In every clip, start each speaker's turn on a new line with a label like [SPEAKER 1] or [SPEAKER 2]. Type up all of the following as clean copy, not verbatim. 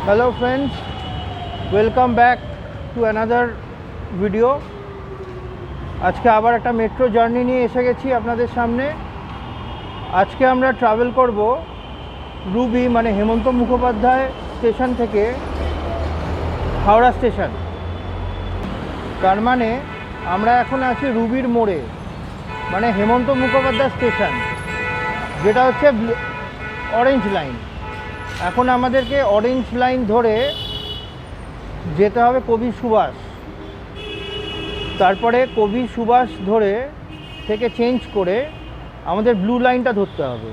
[SPEAKER 1] Hello friends, welcome back to another video. আজকে আবার একটা মেট্রো জার্নি নিয়ে এসে গেছি আপনাদের সামনে। আজকে আমরা ট্রাভেল করব রুবি মানে হেমন্ত মুখোপাধ্যায় স্টেশন থেকে হাওড়া স্টেশন। তার মানে আমরা এখন আছি রুবির মোড়ে, মানে হেমন্ত মুখোপাধ্যায় স্টেশন, যেটা হচ্ছে অরেঞ্জ লাইন। এখন আমাদেরকে অরেঞ্জ লাইন ধরে যেতে হবে কবি সুভাষ, তারপরে কবি সুভাষ ধরে থেকে চেঞ্জ করে আমাদের ব্লু লাইনটা ধরতে হবে।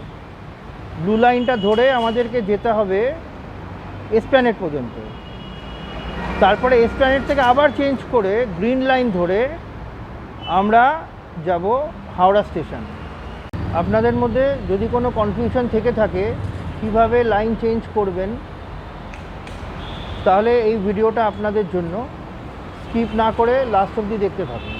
[SPEAKER 1] ব্লু লাইনটা ধরে আমাদেরকে যেতে হবে এসপ্ল্যানেড পর্যন্ত, তারপরে এসপ্ল্যানেড থেকে আবার চেঞ্জ করে গ্রিন লাইন ধরে আমরা যাব হাওড়া স্টেশন। আপনাদের মধ্যে যদি কোনো কনফিউশন থেকে থাকে কিভাবে লাইন চেঞ্জ করবেন, তাহলে এই ভিডিওটা আপনাদের জন্য। স্কিপ না করে লাস্ট অবধি দেখতে থাকুন।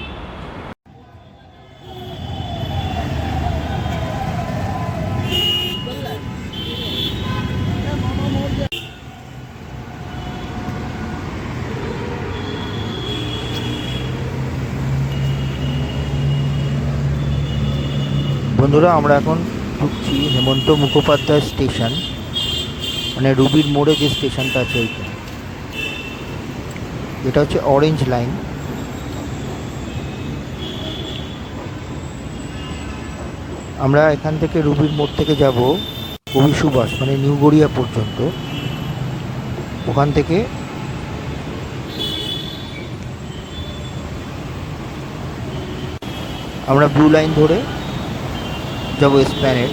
[SPEAKER 1] বন্ধুরা, আমরা এখন ঢুকছি হেমন্ত মুখোপাধ্যায় স্টেশন, মানে রুবির মোড়ে যে স্টেশনটা আছে ওইটা। এটা হচ্ছে অরেঞ্জ লাইন। আমরা এখান থেকে রুবির মোড় থেকে যাব কবি সুভাষ মানে নিউ গড়িয়া পর্যন্ত। ওখান থেকে আমরা ব্লু লাইন ধরে যাব এসপ্ল্যানেড,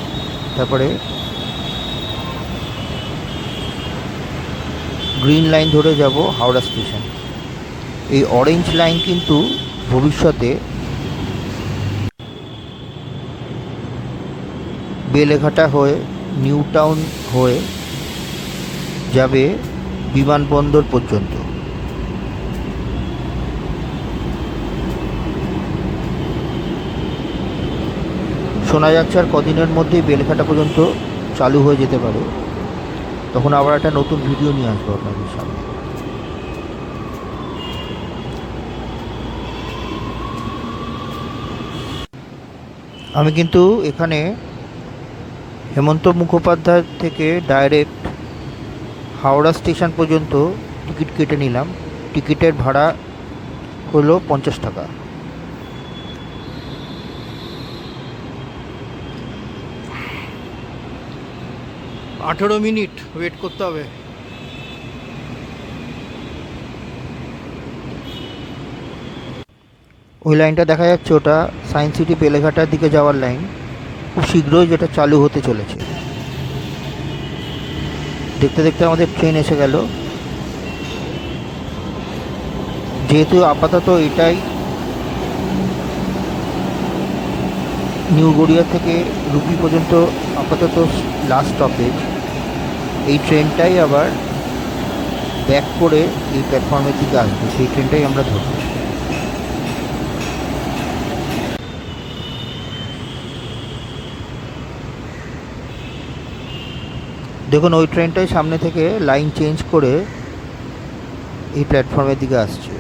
[SPEAKER 1] তারপরে গ্রিন লাইন ধরে যাব হাওড়া স্টেশন। এই অরেঞ্জ লাইন কিন্তু ভবিষ্যতে বেলেঘাটা হয়ে নিউ টাউন হয়ে যাবে বিমানবন্দর পর্যন্ত। শোনা যাচ্ছে আর কদিনের মধ্যেই বেলেঘাটা পর্যন্ত চালু হয়ে যেতে পারে। তখন আবার একটা নতুন ভিডিও নিয়ে আসবো আপনাদের সামনে। আমি কিন্তু এখানে হেমন্ত মুখোপাধ্যায় থেকে ডাইরেক্ট হাওড়া স্টেশন পর্যন্ত টিকিট কেটে নিলাম। টিকিটের ভাড়া হলো 50 টাকা। আঠেরো মিনিট ওয়েট করতে হবে। ওই লাইনটা দেখা যাচ্ছে, ওটা সায়েন্স সিটি বেলেঘাটার দিকে যাওয়ার লাইন। খুব শীঘ্রই যেটা চালু হতে চলেছে। দেখতে দেখতে আমাদের ট্রেন এসে গেল। যেহেতু আপাতত এটাই নিউ গড়িয়া থেকে রুবি পর্যন্ত আপাতত লাস্ট স্টপেজ, এই ট্রেনটাই আবার ব্যাক করে এই প্ল্যাটফর্মের দিকে আসবে। সেই ট্রেনটাই আমরা ধরব। দেখুন, ওই ট্রেনটাই সামনে থেকে লাইন চেঞ্জ করে এই প্ল্যাটফর্মের দিকে আসছে।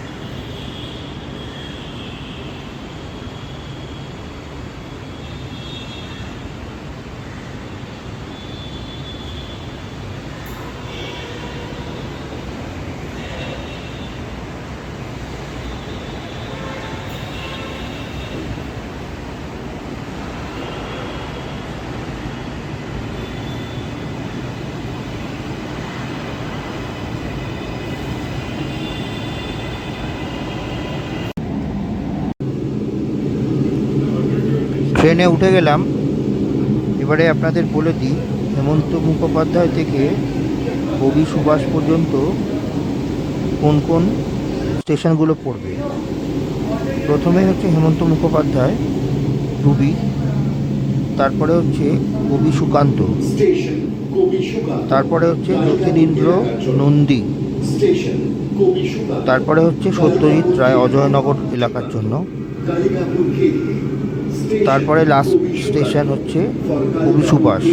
[SPEAKER 1] ট্রেনে উঠে গেলাম। এবারে আপনাদের বলে দিই হেমন্ত মুখোপাধ্যায় থেকে কবি সুভাষ পর্যন্ত কোন কোন স্টেশনগুলো পড়বে। প্রথমে হচ্ছে হেমন্ত মুখোপাধ্যায় রুবি, তারপরে হচ্ছে কবি সুকান্ত, তারপরে হচ্ছে জ্যোতিরিন্দ্র নন্দী, তারপরে হচ্ছে সত্যজিৎ রায় অজয়নগর এলাকার জন্য, তারপরে লাস্ট স্টেশন হচ্ছে কবি সুভাষ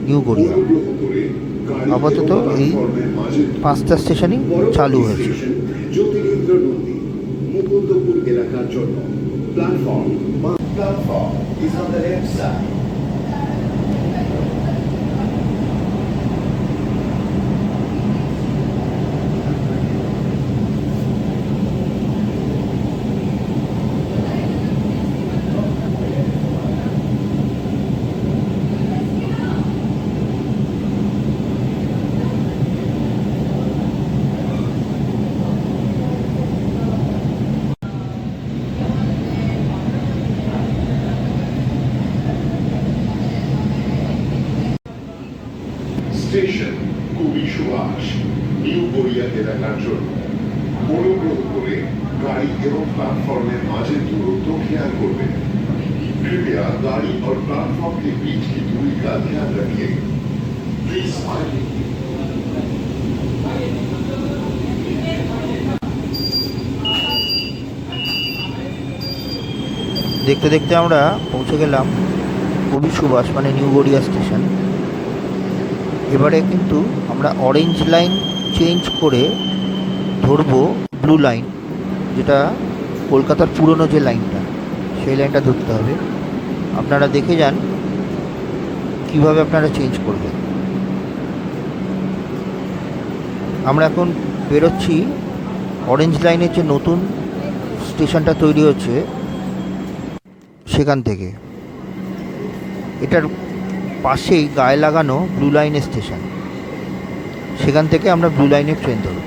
[SPEAKER 1] নিউ গড়িয়া। আপাতত এই 5টা স্টেশনই চালু হয়েছে।
[SPEAKER 2] জ্যোতিরিন্দ্র নন্দী মুকুন্দপুর এলাকার জন্য platform is on the left side. Station কবি সুভাষ নিউ গড়িয়া এলাকার জন্য অনুগ্রহ করে গাড়ি এবং प्लेटफॉर्मेर মাঝের দূরত্ব খেয়াল করবেন। कृपया गाड़ी और प्लेटफॉर्म के बीच की दूरी का ध्यान रखिए। Please smile.
[SPEAKER 1] দেখতে দেখতে আমরা পৌঁছে গেলাম কবি সুভাষ মানে নিউ গড়িয়া স্টেশন। এবারে কিন্তু আমরা অরেঞ্জ লাইন চেঞ্জ করে ধরবো ব্লু লাইন, যেটা কলকাতার পুরনো যে লাইনটা, সেই লাইনটা ধরতে হবে। আপনারা দেখে যান কিভাবে আপনারা চেঞ্জ করবেন। আমরা এখন বেরোচ্ছি অরেঞ্জ লাইনের যে নতুন স্টেশনটা তৈরি হচ্ছে সেখান থেকে। এটার পাশেই গায়ে লাগানো ব্লু লাইনের স্টেশন, সেখান থেকে আমরা ব্লু লাইনের ট্রেন ধরব।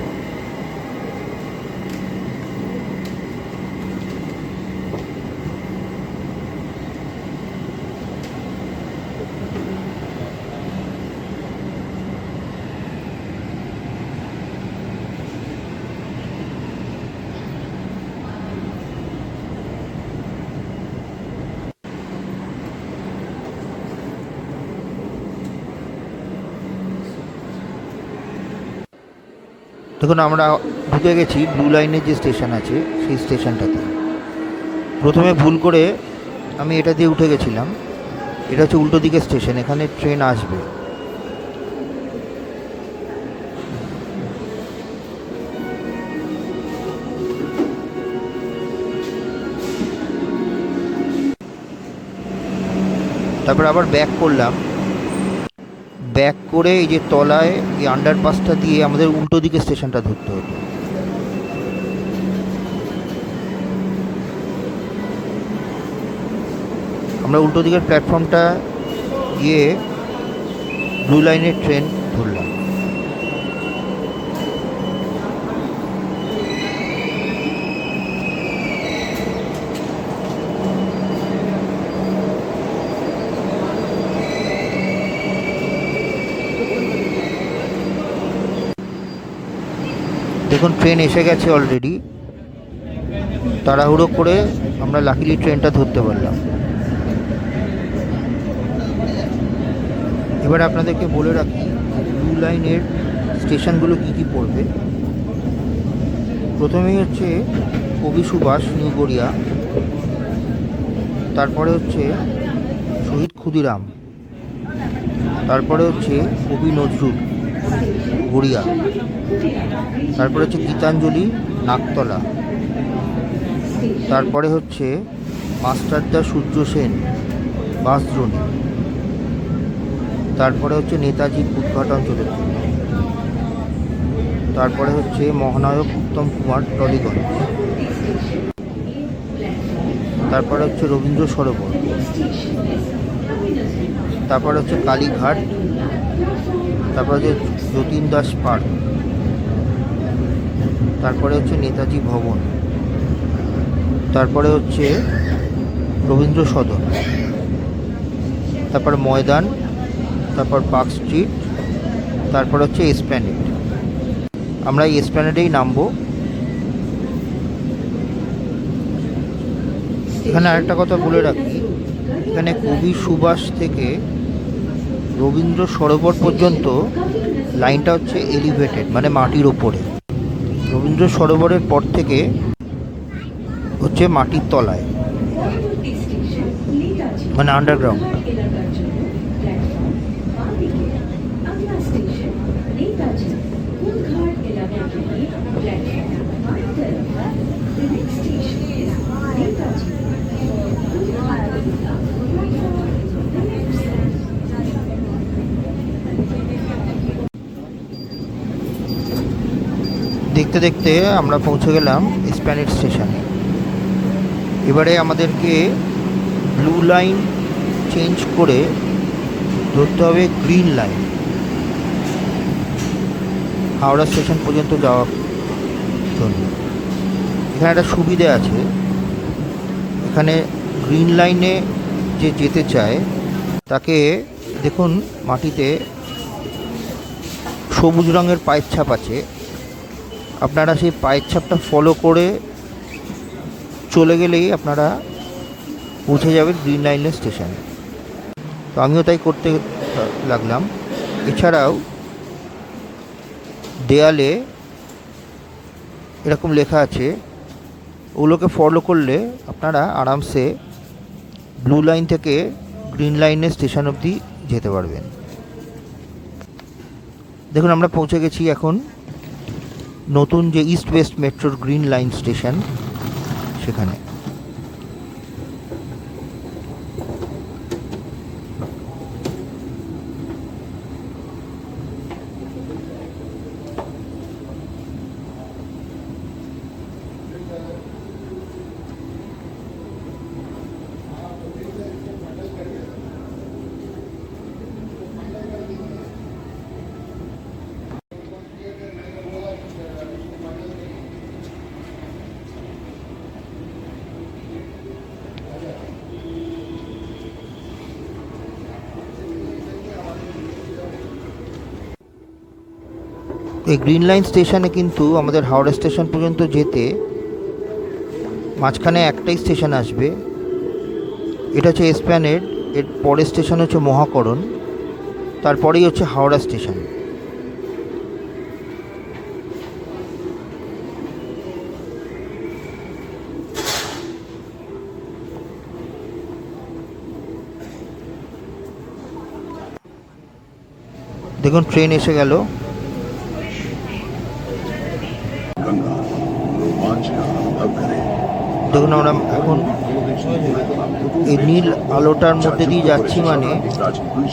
[SPEAKER 1] দেখুন আমরা ঢুকে গেছি ব্লু লাইনের যে স্টেশন আছে সেই স্টেশনটাতে। প্রথমে ভুল করে আমি এটা দিয়ে উঠে গেছিলাম। এটা হচ্ছে উল্টো দিকের স্টেশন, এখানে ট্রেন আসবে। তারপর আবার ব্যাক করলাম, ব্যাক করে এই যে তলায় এই আন্ডারপাসটা দিয়ে আমাদের উল্টো দিকে স্টেশনটা ধরতে হতো। আমরা উল্টো দিকের প্ল্যাটফর্মটা গিয়ে ব্লু লাইনের ট্রেন ধরলাম। দেখুন ট্রেন এসে গেছে অলরেডি। তাড়াহুড়ো করে আমরা লাকিলি ট্রেনটা ধরতে পারলাম। এবার আপনাদেরকে বলে রাখি ব্লু লাইনের স্টেশনগুলো কী কী পড়বে। প্রথমেই হচ্ছে কবি সুভাষ নিউ গড়িয়া, তারপরে হচ্ছে শহীদ ক্ষুদিরাম, তারপরে হচ্ছে কবি নজরুল গড়িয়া, তারপরে হচ্ছে গীতাঞ্জলি নাকতলা, তারপরে হচ্ছে মাস্টারদা সূর্য সেন বাসদ্রোণী, তারপরে হচ্ছে নেতাজি উদ্ঘাটন চলে, তারপরে হচ্ছে মহানায়ক উত্তম কুমার টলিগঞ্জ, তারপরে হচ্ছে রবীন্দ্র সরোবর, তারপরে হচ্ছে কালীঘাট, তারপরে হচ্ছে যতীন দাস পার্ক, তারপরে হচ্ছে নেতাজি ভবন, তারপরে হচ্ছে রবীন্দ্র সদন, তারপর ময়দান, তারপর পার্ক স্ট্রিট, তারপর হচ্ছে এসপ্ল্যানেড। আমরা এই এসপ্ল্যানেডেই নামবো। এখানে আরেকটা কথা বলে রাখি, এখানে কবি সুভাষ থেকে রবীন্দ্র সরোবর পর্যন্ত লাইনটা হচ্ছে এলিভেটেড, মানে মাটির ওপরে। রবীন্দ্র সরোবরের পর থেকে হচ্ছে মাটির তলায়, মানে আন্ডারগ্রাউন্ড। দেখতে দেখতে আমরা পৌঁছে গেলাম এসপ্ল্যানেড স্টেশনে। এবারে আমাদেরকে ব্লু লাইন চেঞ্জ করে ধরতে হবে গ্রিন লাইন হাওড়া স্টেশন পর্যন্ত যাওয়ার জন্য। এখানে একটা সুবিধে আছে, এখানে গ্রিন লাইনে যে যেতে চায় তাকে দেখুন মাটিতে সবুজ রঙের পায়ের ছাপ আছে, আপনারা সেই পায়ের ছাপটা ফলো করে চলে গেলেই আপনারা পৌঁছে যাবেন গ্রিন লাইনের স্টেশনে। তো আমিও তাই করতে লাগলাম। এছাড়াও দেয়ালে এরকম লেখা আছে, ওগুলোকে ফলো করলে আপনারা আরামসে ব্লু লাইন থেকে গ্রিন লাইনের স্টেশন অবধি যেতে পারবেন। দেখুন আমরা পৌঁছে গেছি এখন নতুন যে ইস্ট ওয়েস্ট মেট্রোর গ্রিন লাইন স্টেশন সেখানে। এই গ্রিন লাইন স্টেশনে কিন্তু আমাদের হাওড়া স্টেশন পর্যন্ত যেতে মাঝখানে একটাই স্টেশন আসবে, এটা হচ্ছে এসপ্ল্যানেড। এর পরের স্টেশন হচ্ছে মহাকরণ, তারপরেই হচ্ছে হাওড়া স্টেশন। দেখুন ট্রেন এসে গেল। দেখুন আমরা এখন এই নীল আলোটার মধ্যে দিয়ে যাচ্ছি, মানে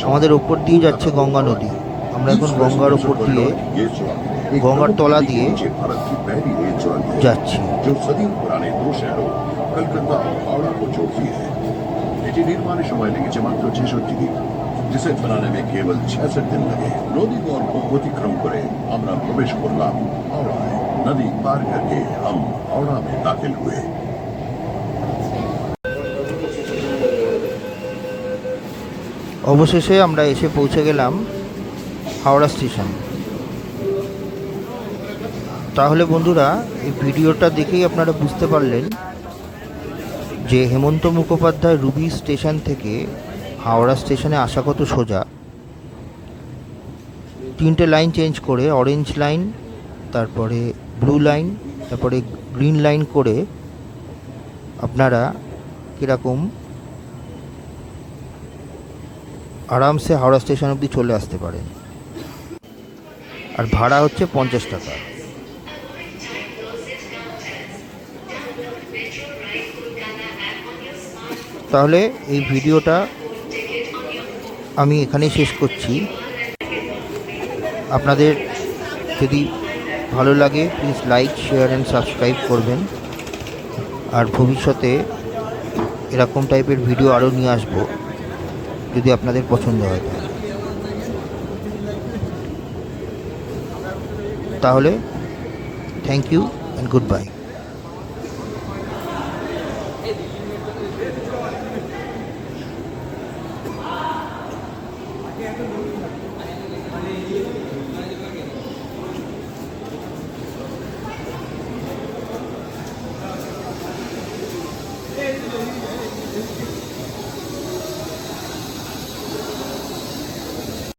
[SPEAKER 1] আমাদের ওপর দিয়ে যাচ্ছে গঙ্গা নদী। আমরা এখন গঙ্গার ওপর দিয়ে, গঙ্গার তলা দিয়ে যাচ্ছি।
[SPEAKER 3] এটি নির্মাণের সময় লেগেছে মাত্র 66 দিন, जिसे बनाने में केवल 66 दिन लगे। नदी गौर को अतिक्रम करे আমরা প্রবেশ করলাম হাওড়ায়। नदी पार करके हम हावड़ा में दाखिल हुए।
[SPEAKER 1] অবশেষে আমরা এসে পৌঁছে গেলাম হাওড়া স্টেশন। তাহলে বন্ধুরা এই ভিডিওটা দেখেই আপনারা বুঝতে পারলেন যে হেমন্ত মুখোপাধ্যায় রুবি স্টেশন থেকে হাওড়া স্টেশনে আসা কত সোজা। 3টে লাইন চেঞ্জ করে, অরেঞ্জ লাইন, তারপরে ব্লু লাইন, তারপরে গ্রিন লাইন করে আপনারা কীরকম আরামসে হাওড়া স্টেশন অবধি চলে আসতে পারেন। আর ভাড়া হচ্ছে 50 টাকা। তাহলে এই ভিডিওটা আমি এখানেই শেষ করছি। আপনাদের যদি ভালো লাগে please like, share and subscribe করবেন। আর ভবিষ্যতে এরকম টাইপের ভিডিও আরও নিয়ে আসবো যদি আপনাদের পছন্দ হয়। তাহলে thank you and good by.